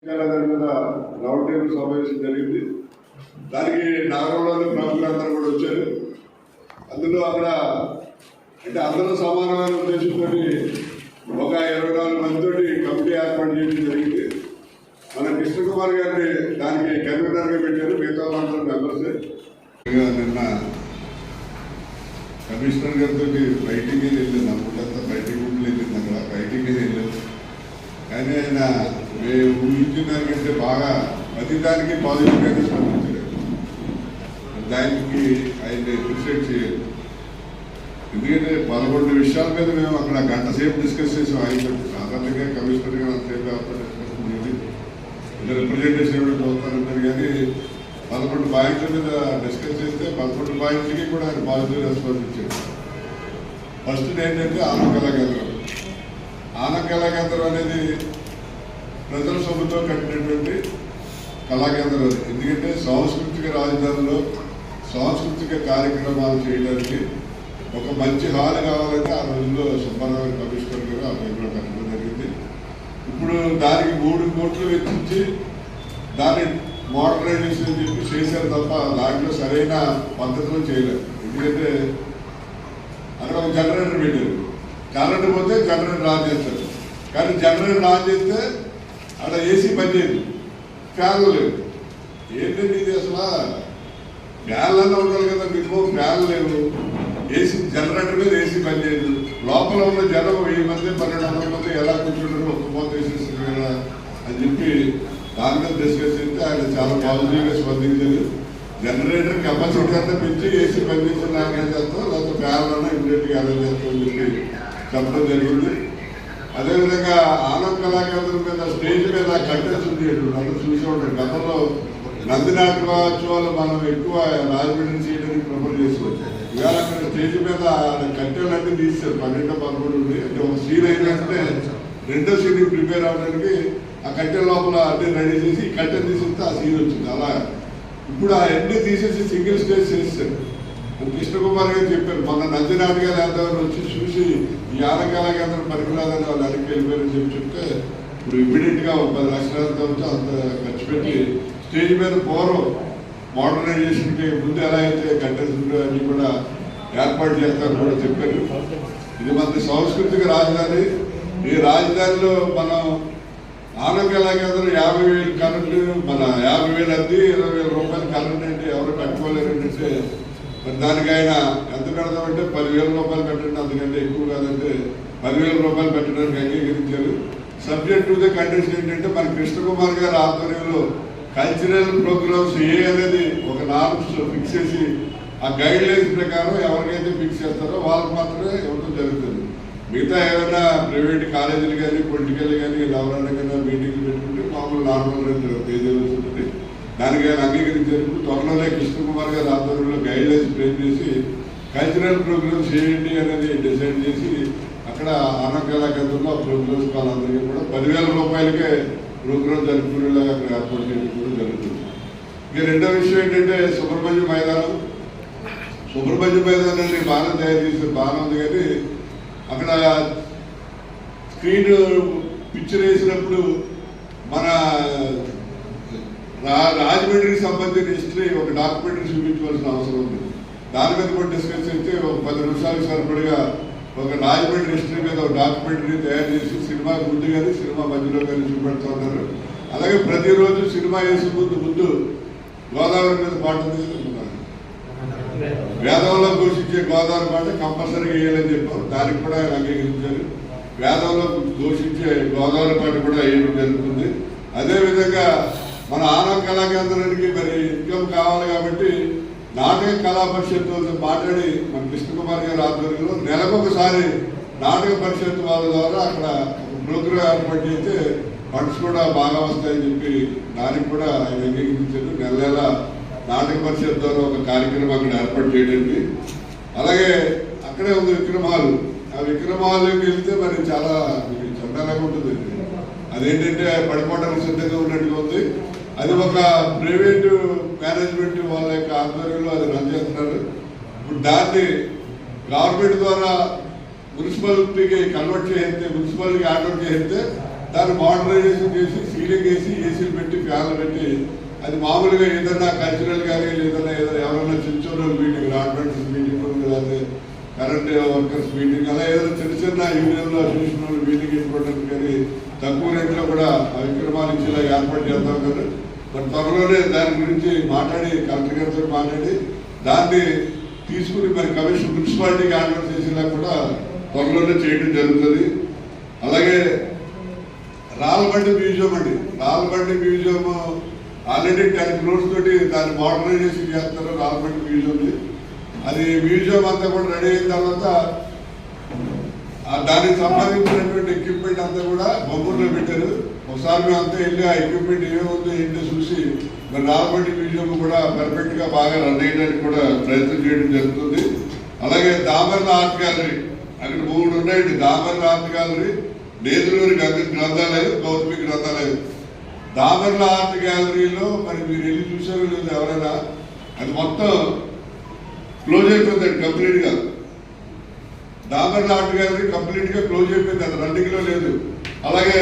Round table సమావేశం జరిగింది. దానికి నగరంలోని ప్రముఖులందరూ కూడా వచ్చారు. అందులో అక్కడ అంటే అందరూ సమానమైన ఉద్దేశంతో ఒక 24 మందితో కమిటీ ఏర్పాటు చేయడం జరిగింది. మన కృష్ణకుమార్ గారిని దానికి కన్వీనర్గా పెట్టారు. మిగతా వాళ్ళందరూ మెంబర్సే. నిన్న కమిషనర్ గారితో బయటికి వెళ్ళింది, అప్పుడంతా బయటికి వెళ్ళింది, అక్కడ బయటికి వెళ్ళారు. కానీ ఆయన మేము ఊహించిన దానికంటే బాగా ప్రతిదానికి పాజిటివ్గానే స్పందించారు. దానికి ఆయన అప్రిషియేట్ చేయాలి. ఎందుకంటే 11 విషయాల మీద మేము అక్కడ గంట సేపు డిస్కస్ చేసాం. ఆయన సాధారణంగా కమిషనర్ గారు అంతసేపు డిస్కషన్ చేసి ఇలా రిప్రజెంటేషన్ ఏమిటి చూస్తారంటారు. కానీ 11 పాయింట్ల మీద డిస్కస్ చేస్తే 11 పాయింట్లకి కూడా ఆయన పాజిటివ్ రెస్పాన్స్ ఇచ్చారు. ఫస్ట్ ఏంటంటే ఆనకళా కేంద్రం. ఆనకళా కేంద్రం అనేది ప్రజల సొమ్ముతో కట్టినటువంటి కళాకేంద్రం. ఎందుకంటే సాంస్కృతిక రాజధానిలో సాంస్కృతిక కార్యక్రమాలు చేయడానికి ఒక మంచి హాల్ కావాలంటే ఆ రోజుల్లో సుబ్బారావు కమిషనర్ గారు ఆ టైంలో కట్టడం జరిగింది. ఇప్పుడు దానికి 3 కోట్లు వెచ్చించి దాన్ని మోడర్నైజేషన్ అని చెప్పి చేశారు తప్ప దాంట్లో సరైన పద్ధతిలో చేయలేదు. ఎందుకంటే అక్కడ ఒక జనరేటర్ పెట్టారు. కరెంట్ పోతే జనరేటర్ ఆన్ చేస్తారు. కానీ జనరేటర్ ఆన్ చేస్తే అక్కడ ఏసీ పనిచేయదు, ఫ్యాన్లు లేవు. ఏంటంటే ఇది అసలు ఫ్యాన్లన్నా ఉండాలి కదా, మీకు ఫ్యాన్లు లేవు. ఏసీ జనరేటర్ మీద ఏసీ పనిచేయదు. లోపల ఉన్న జనం 1000 మంది 1200 మంది ఎలా కూర్చుంటారు, ఒక్క పోత వేసేస్తుంది కదా అని చెప్పి దాని మీద డిస్కస్ చేస్తే ఆయన చాలా పాజిటివ్గా స్పందించారు. జనరేటర్ కెపాసిటీ అంతా పెంచి ఏసీ పనిచేసిన నాకేం చేస్తాం, లేకపోతే ఫ్యాన్లన్నా ఇమీడియట్గా అరేంజ్ చేస్తామని చెప్పి చెప్పడం జరిగింది. అదేవిధంగా ఆనంద్ కళాకేంద్రం మీద స్టేజ్ మీద కంటెంట్స్ ఉంది. అందరూ చూసే ఉంటారు. గతంలో నందినాటోత్సవాలు మనం ఎక్కువ రాజమండ్రి చేయడానికి ప్రిఫర్ చేసుకోవచ్చు. ఇవాళ అక్కడ స్టేజ్ మీద కట్టెలన్నీ తీస్తారు. 12-13 ఉంది. అంటే ఒక సీన్ అయినంటే రెండో సీన్ ప్రిపేర్ అవ్వడానికి ఆ కట్టెల లోపల అన్ని రెడీ చేసి ఈ కట్టెలు తీసేస్తే ఆ సీన్ వచ్చింది. అలా ఇప్పుడు అవన్నీ తీసేసి సింగిల్ స్టేజ్ చేస్తారు. కృష్ణకుమార్ గారు చెప్పారు, మన నందినాటకాలు ఎంతవరకు వచ్చి చూసి ఈ ఆనకళా కేంద్రం పనికిరాదని వాళ్ళు వెనక్కి వెళ్ళిపోయారని చెప్పి చెప్తే ఇప్పుడు ఇమ్మీడియట్గా 10 లక్షలతో అంత ఖర్చు పెట్టి స్టేజ్ మీద పూర్వం మోడర్నైజేషన్కి ముందు ఎలా అయితే కంటెంట్స్ అన్ని కూడా ఏర్పాటు చేస్తారని కూడా చెప్పారు. ఇది మన సాంస్కృతిక రాజధాని. ఈ రాజధానిలో మనం ఆనకళా కేంద్రం 50,000 కరెంటు, మన 50,000 అద్దె, 20,000 రూపాయలు కరెంట్ అంటే ఎవరు కట్టుకోలేరు. అంటే మరి దానికి ఆయన ఎంత పెడతామంటే 10,000 రూపాయలు పెట్టండి, అందుకంటే ఎక్కువ కాదంటే 10,000 రూపాయలు పెట్టడానికి అంగీకరించారు. సబ్జెక్ట్ టు ద కండిషన్ ఏంటంటే మన కృష్ణకుమార్ గారి ఆధ్వర్యంలో కల్చరల్ ప్రోగ్రామ్స్ అనేది ఒక నార్మ్స్ ఫిక్స్ చేసి ఆ గైడ్ లైన్స్ ప్రకారం ఎవరికైతే ఫిక్స్ చేస్తారో వాళ్ళకి మాత్రమే ఇవ్వడం జరుగుతుంది. మిగతా ఏదైనా ప్రైవేట్ కాలేజీలు కానీ పొలిటికల్ కానీ ఎవరైనా మీటింగ్లు పెట్టుకుంటే మామూలు నార్మల్ పే చేయవలసి ఉంటుంది. దానికి ఆయన అంగీకరించారు. త్వరలోనే కృష్ణకుమార్ గారి ఆధ్వర్యంలో గైడ్ లైన్స్ ఫ్రేమ్ చేసి కల్చరల్ ప్రోగ్రామ్స్ చేయండి అనేది డిసైడ్ చేసి అక్కడ ఆనకళా కేంద్రంలో ఆ ప్రోగ్రామ్స్ వాళ్ళందరికీ కూడా 10,000 రూపాయలకే ప్రోగ్రామ్ జరుపుకునేలాగా అక్కడ ఏర్పాటు చేయడం కూడా జరుగుతుంది. ఇక రెండో విషయం ఏంటంటే సుబ్రహ్మణ్య మైదానం బాగానే తయారు చేసే బాగానే ఉంది. కానీ అక్కడ స్క్రీన్ పిక్చర్ వేసినప్పుడు మన రాజమండ్రికి సంబంధించిన హిస్టరీ ఒక డాక్యుమెంటరీ చూపించవలసిన అవసరం ఉంది. దాని మీద కూడా డిస్కస్ చేస్తే ఒక 10 నిమిషాలకు సరిపడిగా ఒక రాజమండ్రి హిస్టరీ మీద ఒక డాక్యుమెంటరీ తయారు చేసి సినిమా ముందు కానీ సినిమా మధ్యలో కానీ చూపెడుతూ ఉన్నారు. అలాగే ప్రతిరోజు సినిమా వేసే ముందు గోదావరి మీద పాట వేదంలో ఘోషించే గోదావరి పాట కంపల్సరీగా వేయాలని చెప్పారు. దానికి కూడా ఆయన అంగీకరించారు. వేదంలో ఘోషించే గోదావరి పాట కూడా వేయడం జరుగుతుంది. అదేవిధంగా మన ఆనంద్ కళా కేంద్రానికి మరి ఇన్కమ్ కావాలి కాబట్టి నాటక కళా పరిషత్తు మాట్లాడి మన కృష్ణకుమార్ గారి ఆధ్వర్యంలో నెలకొకసారి నాటక పరిషత్ వాళ్ళ ద్వారా అక్కడ ఒక ప్రోగ్రాం ఏర్పాటు చేస్తే ఫండ్స్ కూడా బాగా వస్తాయని చెప్పి దానికి కూడా ఆయన అంగీకరించారు. నెల నాటక పరిషత్ ద్వారా ఒక కార్యక్రమం అక్కడ ఏర్పాటు చేయడానికి. అలాగే అక్కడే ఉంది విక్రమాలు. ఆ విక్రమాలకి వెళ్తే మరి చాలా చందాలంగా ఉంటుంది. అదేంటంటే పడిపోవడానికి సిద్ధంగా ఉన్నట్టుగా ఉంది. అది ఒక ప్రైవేటు మేనేజ్మెంట్ వాళ్ళ యొక్క ఆధ్వర్యంలో అది రన్ చేస్తున్నారు. ఇప్పుడు దాన్ని గవర్నమెంట్ ద్వారా మున్సిపాలిటీకి కన్వర్ట్ చేస్తే, మున్సిపాలిటీకి ఆర్డర్ చేస్తే దాన్ని మోడరైజేషన్ చేసి సీలింగ్ వేసి ఏసీలు పెట్టి ఫ్యాన్లు పెట్టి అది మామూలుగా ఏదైనా కల్చరల్ కానీ ఏదైనా ఎవరైనా చిన్న చిన్న మీటింగ్ అడ్వాంటేజ్ మీటింగ్ లేకపోతే కరెంట్ వర్కర్స్ మీటింగ్ అలా ఏదైనా చిన్న చిన్న యూనియన్లో అసోసియేషన్ మీటింగ్ పెట్టుకోవడానికి కానీ తక్కువ రేట్లో కూడా విక్రమాలు ఇచ్చేలా ఏర్పాటు చేద్దాం కదా. మరి త్వరలోనే దాని గురించి మాట్లాడి కలెక్టర్ గారితో మాట్లాడి దాన్ని తీసుకుని మరి కమిషన్ మున్సిపాలిటీకి ఆర్డర్ చేసేలా కూడా త్వరలోనే చేయడం జరుగుతుంది. అలాగే రాళ్ళబండి మ్యూజియం అండి, రాళ్ళబండి మ్యూజియం ఆల్రెడీ 10 crores తోటి దాన్ని మోడర్నైజేషన్ చేస్తారు. రాళ్ళబండి మ్యూజియం అది మ్యూజియం అంతా కూడా రెడీ అయిన తర్వాత దానికి సంబంధించినటువంటి ఎక్విప్మెంట్ అంతా కూడా బొమ్మల్లో పెట్టారు. ఒకసారి మేము అంతా వెళ్ళి ఆ ఎక్విప్మెంట్ ఏముందో ఏంటో చూసి మరి రాళ్ళబండి మ్యూజియం కూడా పర్ఫెక్ట్ గా బాగా రన్ అయ్యడానికి కూడా ప్రయత్నం చేయడం జరుగుతుంది. అలాగే దామర్ల ఆర్ట్ గ్యాలరీ అక్కడ 3 ఉన్నాయండి. దామర్ల ఆర్ట్ గ్యాలరీ, నేదులూరి గ్రంథాలయం, గౌతమి గ్రంథాలయం. దామర్ల ఆర్ట్ గ్యాలరీలో మరి మీరు వెళ్ళి చూసారో లేదు ఎవరైనా, అది మొత్తం క్లోజ్ అయిపోయిందండి కంప్లీట్ గా. దామర్ల ఆర్ట్ గ్యాలరీ కంప్లీట్ గా క్లోజ్ అయిపోయింది, అది రన్నింగ్ లో లేదు. అలాగే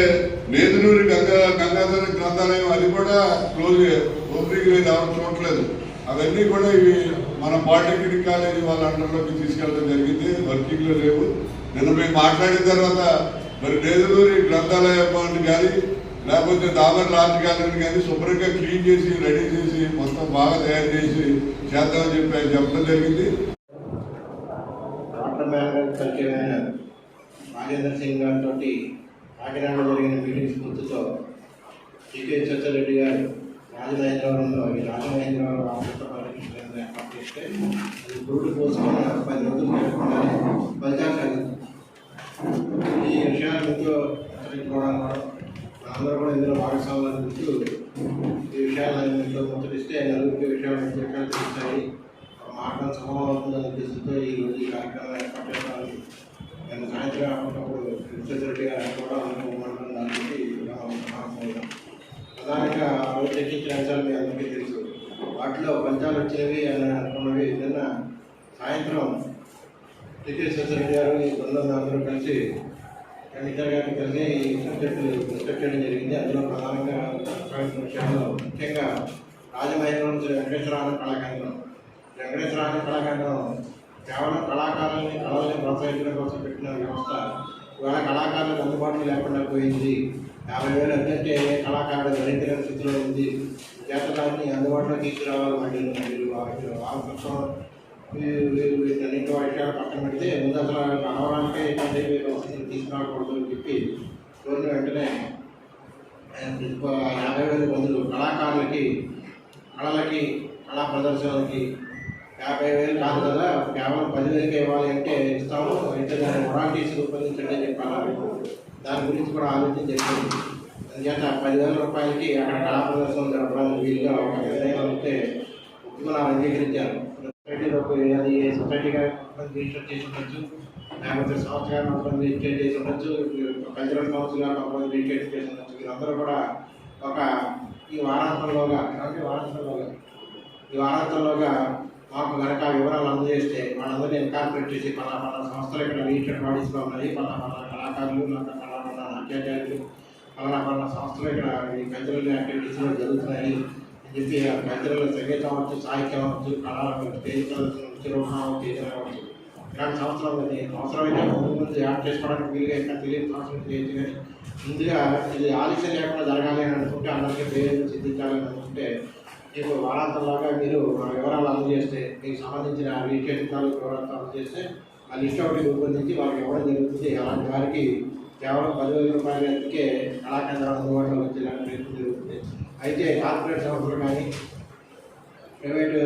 నేదులూరి గంగాధర గ్రంథాలయం అది కూడా క్లోజ్, ఓపెనింగ్ లేదు, ఎవరు చూడట్లేదు. అవన్నీ కూడా ఇవి మన పాలిటెక్నిక్ కాలేజీ వాళ్ళ అండర్లోకి తీసుకెళ్ళడం జరిగింది, వర్కింగ్ లో లేవు. నిన్న మేము మాట్లాడిన తర్వాత మరి నేదులూరి గ్రంథాలయం కానీ లేకపోతే దామర్ల ఆర్ట్ గ్యాలరీ కానీ శుభ్రంగా క్లీన్ చేసి రెడీ చేసి మొత్తం బాగా తయారు చేసి చేద్దామని చెప్పడం జరిగింది. రాజేంద్ర సింగ్ గారితో కాకినాడలో జరిగిన మీటింగ్ స్ఫూర్తితో టీకే చచ్చరెడ్డి గారు రాజమహేంద్రవరంలో ఈ రాజమహేంద్రవరం రామకృష్ణ పరిరక్షణ ఏర్పాటు చేస్తే అది గురుడు పోసుకున్న 10 రోజులు జరగకుండానే ఫలితాలు కలిగింది. ఈ విషయాల మీతో చర్చించుకోవడానికి అందరూ కూడా ఇందులో భాగస్వామ్యాలు గుర్తు ఈ విషయాలు మీతో ముచ్చటిస్తే నలుగురికి విషయాలు తెలుస్తాయి, మాటలు సమూహం అవుతుందని ఉద్దేశంతో ఈరోజు ఈ కార్యక్రమం ఏర్పాటు చేస్తామని నేను సాయంత్రం అప్పటికప్పుడు రెడ్డి గారు కూడా అనుకోవడం దానికి ప్రధానంగా చర్చించిన అంశాలు మీ అందరికీ తెలుసు. వాటిలో ఫలితాలు వచ్చినవి అని అనుకున్నవి నిన్న సాయంత్రం రెడ్డి గారు ఈ బృందం అందరూ కలిసి కమిషనర్ గారిని కలిసి డిస్కస్ చేయడం జరిగింది. అందులో ప్రధానంగా విషయాల్లో ముఖ్యంగా రాజమహేంద్రం వెంకటేశ్వర కళాకేంద్రం కళాకేంద్రం కేవలం కళాకారులని కళల్ని ప్రోత్సహించడం కోసం పెట్టిన వ్యవస్థ ఇవాళ కళాకారులకు అందుబాటులో లేకుండా పోయింది. 50,000 అంటే కళాకారుడు భరించలేని స్థితిలో ఉంది. చేతకాన్ని అందుబాటులో తీసుకురావాలి. వీటన్నింటి విషయాలు పక్కన పెడితే ముందు అసలు రావడానికే ఇబ్బంది వసతులు తీసుకురాకూడదు అని చెప్పి రోజున వెంటనే 50,000 బదులు కళాకారులకి కళలకి కళా ప్రదర్శనలకి 50,000 కాదు కదా, కేవలం 10,000 ఇవ్వాలి అంటే ఇస్తాము, అయితే దాన్ని మొరాలిటీస్ రూపొందించండి చెప్పాలి. దాని గురించి కూడా ఆలోచన జరిగింది. అందుచేత 10,000 రూపాయలకి అక్కడ కళా ప్రదర్శనలు జరపడానికి వీలుగా ఒక నిర్ణయం అయితే ముఖ్యంగా అంగీకరించారు. అది సొసైటీగా రిజిస్టర్ చేసి ఉండొచ్చు, లేకపోతే సంవత్సరాలు కొంతమంది రిజిస్టర్ చేసి ఉండొచ్చు, కల్చరల్ కౌన్సిల్గా కొంతమంది రిజిస్టర్ చేసి ఉండొచ్చు. వీళ్ళందరూ కూడా ఒక ఈ వారాంతంలోగా మాకు కనుక వివరాలు అందజేస్తే వాళ్ళందరినీ ఇన్కార్పొరేట్ చేసి పలానా సంస్థలు ఇక్కడ రిజిస్టర్డ్ బాడీస్లో ఉన్నాయి, పలానా కళాకారులు, పలానా నాట్యాచార్యులు, పలానా సంస్థలు ఇక్కడ ఈ కల్చరల్ యాక్టివిటీస్లో జరుగుతున్నాయి అని చెప్పి కల్చరల్ సంగీతం అవ్వచ్చు, సాహిత్యం అవ్వచ్చు, కళా స్టేజ్ ప్రదర్శన చిరునామా అవ్వచ్చు, ఏదైనా అవ్వచ్చు. ఇలాంటి సంవత్సరం అవసరమైతే ముందు యాడ్ చేసుకోవడానికి వీలుగా ఇంకా తెలియని సంవత్సరం చేయొచ్చు. కానీ ముందుగా ఇది ఆలస్యం లేకుండా జరగాలి అని అనుకుంటే, అందరికీ పేరు సిద్ధించాలని అనుకుంటే మీకు వారాంతంలాగా మీరు వివరాలు అందజేస్తే, మీకు సంబంధించిన రిజిస్ట్రేషన్ తాలూకు వివరాలు అందజేస్తే ఆ లిస్ట్ ఒకటి రూపొందించి వాళ్ళకి ఇవ్వడం జరుగుతుంది. అలాంటి వారికి కేవలం 10,000 రూపాయల ఎత్తుకే కళాకేంద్రాలు అందుబాటులో వచ్చేలాంటి ప్రయత్నం జరుగుతుంది. అయితే కార్పొరేట్ సంస్థలు కానీ ప్రైవేటు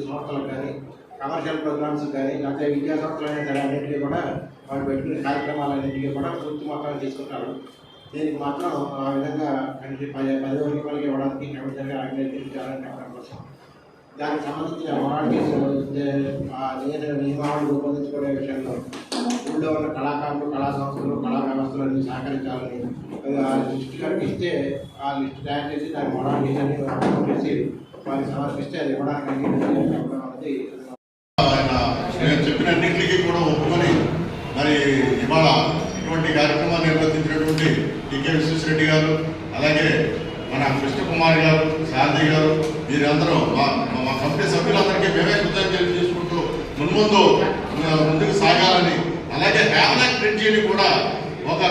సంస్థలకు కానీ కమర్షియల్ ప్రోగ్రామ్స్ కానీ లేకపోతే విద్యా సంస్థలు అయినా సరే అన్నింటికీ కూడా వాళ్ళు పెట్టుకునే కార్యక్రమాలన్నింటికీ కూడా పూర్తి మొత్తాన్ని తీసుకుంటారు. దీనికి మాత్రం ఆ విధంగా 10,000 రూపాయలకి ఇవ్వడానికి కమిషనర్గా ఆర్గనైజేషన్ చేయాలని చెప్పడం కోసం దానికి సంబంధించిన వారాటీస్ నియమావళి రూపొందించుకునే విషయంలో ఊళ్ళో ఉన్న కళాకారులు, కళా సంస్థలు, కళా వ్యవస్థలన్నీ సహకరించాలని ఆ లిస్ట్ గారికి ఇస్తే ఆ లిస్ట్ తయారు చేసి దాని వారాటీస్ అన్ని చేసి వారికి సమర్పిస్తే అది ఇవ్వడానికి చెప్పడం అనేది నేను చెప్పినన్నింటికి కూడా ఒప్పుకొని మరి ఇవాళ ఇటువంటి కార్యక్రమాన్ని నిర్వర్తించినటువంటి టీకే విశ్వేశ్వరరెడ్డి గారు, అలాగే మన కృష్ణకుమార్ గారు, శారది గారు, వీరందరూ మా కమిటీ సభ్యులందరికీ మేమే కృతజ్ఞతలు చేసుకుంటూ ముందుకు సాగాలని, అలాగే హ్యావ్లాక్ బ్రిడ్జిని కూడా ఒక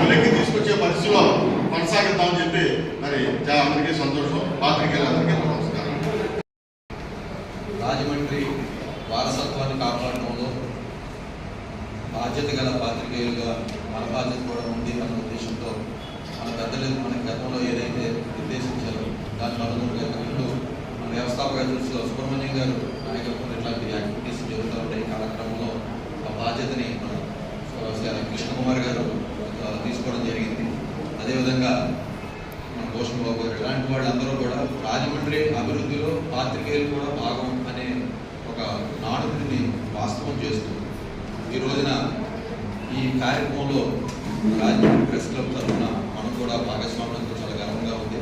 వెలికి తీసుకొచ్చే పరిస్థితిలో కొనసాగిద్దామని చెప్పి మరి చాలా అందరికీ సంతోషం. పాత్రికేయులందరికీ నమస్కారం. రాజమండ్రి వారసత్వాన్ని కాపాడడంలో బాధ్యత గల పాత్రికేయులుగా మన బాధ్యత కూడా ఉంది అన్న ఉద్దేశంతో మన పెద్దలు మన గతంలో ఏదైతే నిర్దేశించారో దాని అనుగుణంగా ఇప్పుడు మన వ్యవస్థాపక అధ్యక్షులు సుబ్రహ్మణ్యం గారు నాయకత్వం ఇట్లాంటి యాక్టివిటీస్ జరుగుతూ ఉంటాయి. కార్యక్రమంలో ఆ బాధ్యతని మన కృష్ణకుమార్ గారు తీసుకోవడం జరిగింది. అదేవిధంగా మన భూషణ్ బాబు గారు ఇలాంటి వాళ్ళందరూ కూడా రాజమండ్రి అభివృద్ధిలో పాత్రికేయులు కూడా భాగం అనే ఒక నానుడిని వాస్తవం చేస్తూ ఈ రోజున ఈ కార్యక్రమంలో రాజమండ్రి ప్రెస్ క్లబ్ తరఫున మనం కూడా భాగస్వామ్యంతో చాలా గర్వంగా ఉంది.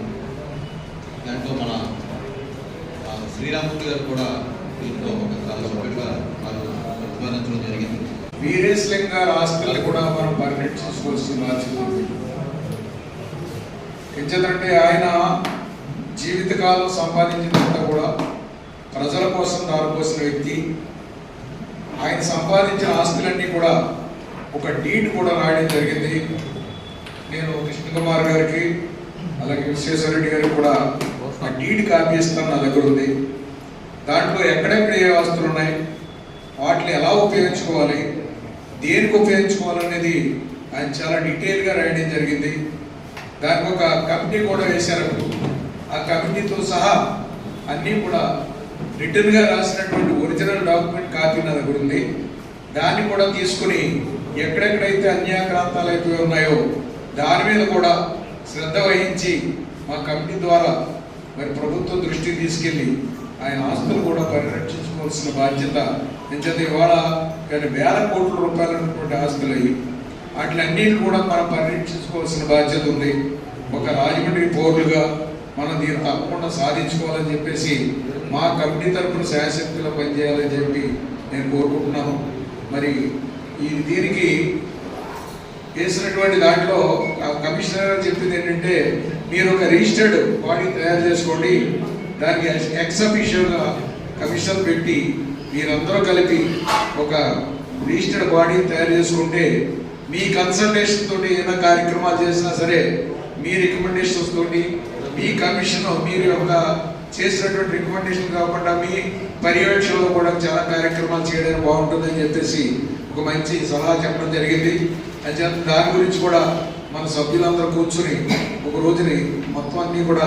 దాంట్లో మన శ్రీరామూర్తి గారు కూడా దీంట్లో ఒక సభ్యుడిగా వారు ప్రతిపాదించడం జరిగింది. వీరేశలింగ గారి ఆస్తుల్ని కూడా మనం పరిరక్షించుకోవాల్సిన బాధ్యత ఉంది. ఎందుకంటే ఆయన జీవితకాలం సంపాదించినంత కూడా ప్రజల కోసం దారిపోసిన వ్యక్తి. ఆయన సంపాదించిన ఆస్తులన్నీ కూడా ఒక డీడ్ కూడా రాయడం జరిగింది. నేను కృష్ణకుమార్ గారికి అలాగే విశ్వేశ్వరరెడ్డి గారికి కూడా ఆ డీడ్ కాపీ ఇస్తాను, నా దగ్గర ఉంది. దాంట్లో ఎక్కడెక్కడ ఏ ఆస్తులు ఉన్నాయి, వాటిని ఎలా ఉపయోగించుకోవాలి, దేనికి ఉపయోగించుకోవాలనేది ఆయన చాలా డీటెయిల్గా రాయడం జరిగింది. దానికి ఒక కమిటీ కూడా వేశారు. ఆ కమిటీతో సహా అన్నీ కూడా రిటర్న్గా రాసినటువంటి ఒరిజినల్ డాక్యుమెంట్ కాపీ నా దగ్గర ఉంది. దాన్ని కూడా తీసుకుని ఎక్కడెక్కడైతే అన్యాక్రాంతాలు అయిపోయి ఉన్నాయో దాని మీద కూడా శ్రద్ధ వహించి మా కమిటీ ద్వారా మరి ప్రభుత్వం దృష్టికి తీసుకెళ్ళి ఆయన ఆస్తులు కూడా పరిరక్షించుకోవాల్సిన బాధ్యత. ఎందుకంటే ఇవాళ కానీ వేల కోట్ల రూపాయలైనటువంటి ఆస్తులు అయ్యి వాటిలన్నింటినీ కూడా మనం పరిరక్షించుకోవాల్సిన బాధ్యత ఉంది. ఒక రాజమండ్రి పౌరులుగా మనం దీన్ని తప్పకుండా సాధించుకోవాలని చెప్పేసి మా కమిటీ తరఫున శాయశక్తిలో పనిచేయాలని చెప్పి నేను కోరుకుంటున్నాను. మరి దీనికి వేసినటువంటి దాంట్లో కమిషనర్ గారు చెప్పింది ఏంటంటే, మీరు ఒక రిజిస్టర్డ్ బాడీ తయారు చేసుకోండి, దానికి ఎక్స్ అఫీషియల్గా కమిషన్ పెట్టి మీరందరూ కలిపి ఒక రిజిస్టర్డ్ బాడీ తయారు చేసుకుంటే మీ కన్సల్టేషన్ తోటి ఏమైనా కార్యక్రమాలు చేసినా సరే మీ రికమెండేషన్స్ తోటి మీ కమిషన్ మీరు ఒక చేసినటువంటి రికమెండేషన్ కాకుండా మీ పర్యవేక్షణలో కూడా చాలా కార్యక్రమాలు చేయడానికి బాగుంటుందని చెప్పేసి ఒక మంచి సలహా చెప్పడం జరిగింది. అయితే దాని గురించి కూడా మన సభ్యులందరూ కూర్చుని ఒక రోజుని మొత్తం అన్నీ కూడా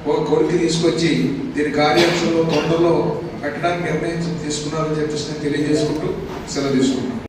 ఒక కొడుకు తీసుకొచ్చి దీని కార్యాచరణలో తొందరలో పెట్టడానికి నిర్ణయం తీసుకున్నారని చెప్పేసి నేను తెలియజేసుకుంటూ సెలవు తీసుకుంటున్నాను.